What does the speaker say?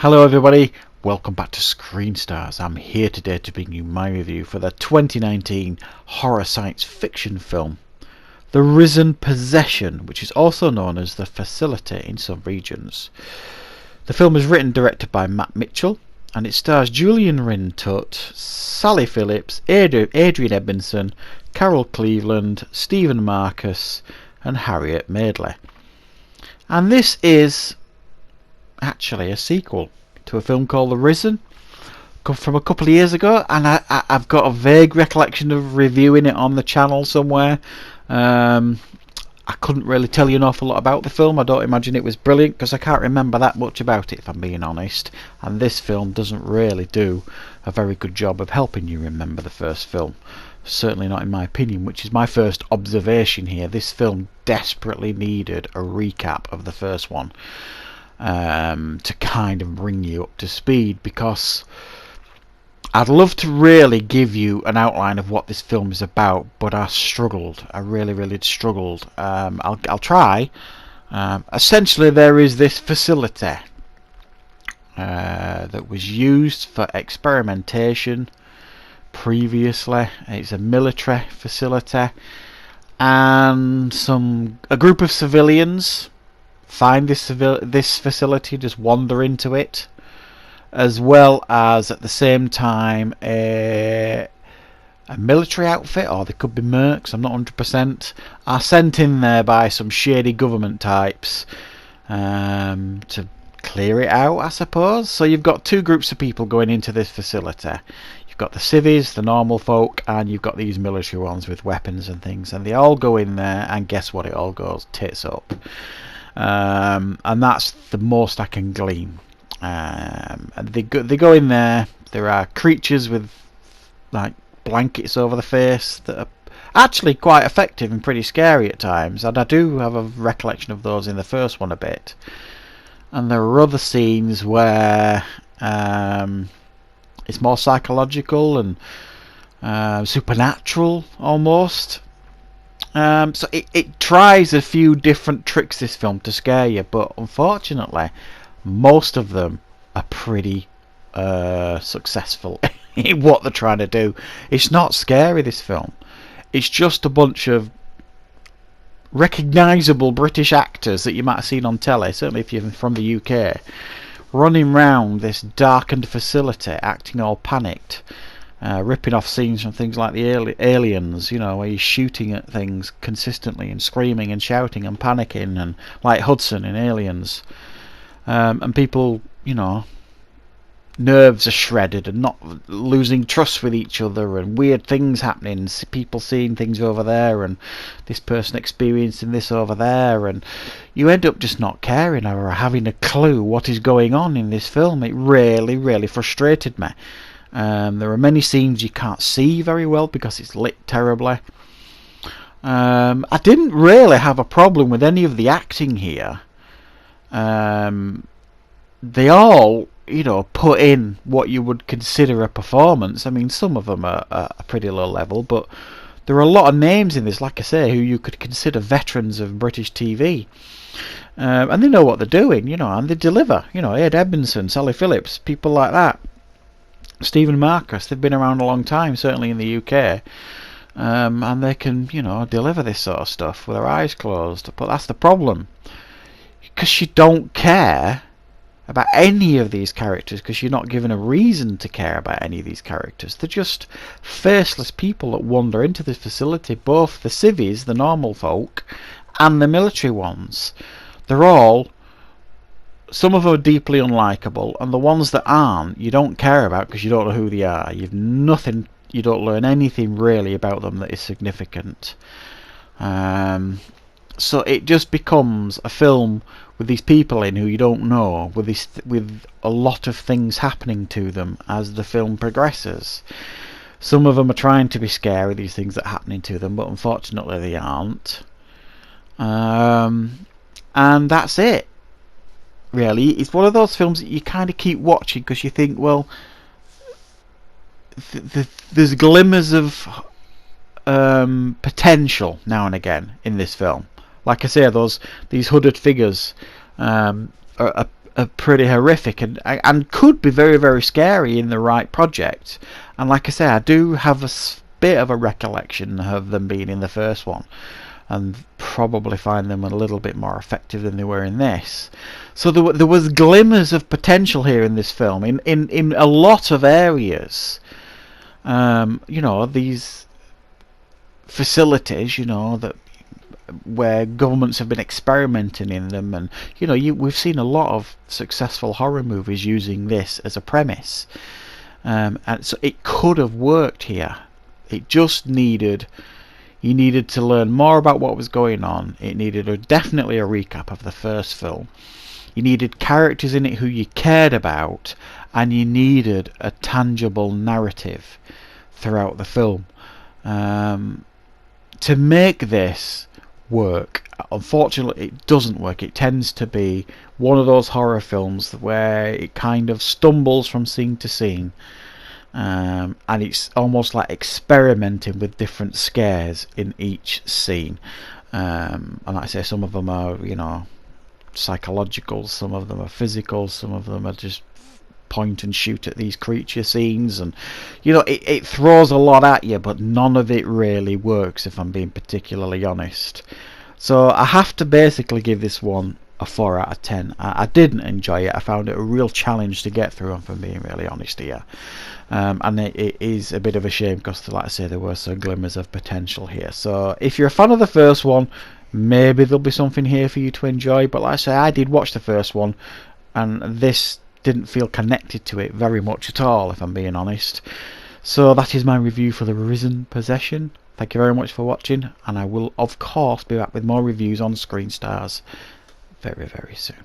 Hello everybody, welcome back to Screen Stars. I'm here today to bring you my review for the 2019 horror science fiction film The Rizen Possession, which is also known as The Facility in some regions. The film is written and directed by Matt Mitchell and it stars Julian Rintutt, Sally Phillips, Adrian Edmondson, Carol Cleveland, Stephen Marcus and Harriet Madeley. And this is actually a sequel to a film called The Rizen from a couple of years ago, and I've got a vague recollection of reviewing it on the channel somewhere. I couldn't really tell you an awful lot about the film. I don't imagine it was brilliant because I can't remember that much about it, if I'm being honest, and this film doesn't really do a very good job of helping you remember the first film. Certainly not in my opinion, which is my first observation here. This film desperately needed a recap of the first one to kind of bring you up to speed, because I'd love to really give you an outline of what this film is about, but I struggled. I really struggled. I'll try. Essentially, there is this facility that was used for experimentation previously. It's a military facility, and a group of civilians find this facility, just wander into it, as well as at the same time a military outfit, or they could be mercs, I'm not 100%, are sent in there by some shady government types to clear it out, I suppose. So you've got two groups of people going into this facility. You've got the civvies, the normal folk, and you've got these military ones with weapons and things, and they all go in there, and guess what, it all goes tits up. And that's the most I can glean. They go in there. There are creatures with like blankets over the face that are actually quite effective and pretty scary at times, and I do have a recollection of those in the first one a bit. And there are other scenes where it's more psychological and supernatural almost. So it tries a few different tricks, this film, to scare you, but unfortunately most of them are pretty successful in what they're trying to do. It's not scary, this film. It's just a bunch of recognisable British actors that you might have seen on telly, certainly if you're from the UK, running round this darkened facility acting all panicked. Ripping off scenes from things like the Aliens, you know, where he's shooting at things consistently and screaming and shouting and panicking, and like Hudson in Aliens. And people, you know, nerves are shredded and not losing trust with each other, and weird things happening, people seeing things over there and this person experiencing this over there, and you end up just not caring or having a clue what is going on in this film. It really frustrated me. There are many scenes you can't see very well because it's lit terribly. I didn't really have a problem with any of the acting here. They all, you know, put in what you would consider a performance. I mean, some of them are pretty low level, but there are a lot of names in this, like I say, who you could consider veterans of British TV. And they know what they're doing, you know, and they deliver. You know, Ed Edmondson, Sally Phillips, people like that. Stephen Marcus, they've been around a long time, certainly in the UK, and they can, you know, deliver this sort of stuff with their eyes closed. But that's the problem, because you don't care about any of these characters, because you're not given a reason to care about any of these characters. They're just faceless people that wander into this facility, both the civvies, the normal folk, and the military ones. They're all, some of them are deeply unlikable, and the ones that aren't, you don't care about because you don't know who they are. You don't learn anything really about them that is significant. So it just becomes a film with these people in who you don't know, with a lot of things happening to them as the film progresses. Some of them are trying to be scary, these things that are happening to them, but unfortunately they aren't. And that's it. Really, it's one of those films that you kind of keep watching because you think, well, there's glimmers of potential now and again in this film. Like I say, these hooded figures are are pretty horrific and could be very, very scary in the right project. And like I say, I do have a bit of a recollection of them being in the first one, and probably find them a little bit more effective than they were in this. So there was glimmers of potential here in this film in a lot of areas. You know, these facilities, you know, that where governments have been experimenting in them, and you know, we've seen a lot of successful horror movies using this as a premise, and so it could have worked here. It just needed, you needed to learn more about what was going on. It needed definitely a recap of the first film. You needed characters in it who you cared about, and you needed a tangible narrative throughout the film to make this work. Unfortunately, it doesn't work. It tends to be one of those horror films where it kind of stumbles from scene to scene, and it's almost like experimenting with different scares in each scene. And like I say, some of them are, you know, psychological, some of them are physical, some of them are just point and shoot at these creature scenes, and you know, it throws a lot at you, but none of it really works, if I'm being particularly honest. So I have to basically give this one a 4 out of 10. I didn't enjoy it. I found it a real challenge to get through, if I'm being really honest here. And it is a bit of a shame, because like I say, there were some glimmers of potential here. So if you're a fan of the first one, maybe there'll be something here for you to enjoy. But like I say, I did watch the first one, and this didn't feel connected to it very much at all, if I'm being honest. So that is my review for the Rizen Possession. Thank you very much for watching, and I will of course be back with more reviews on Screen Stars very, very soon.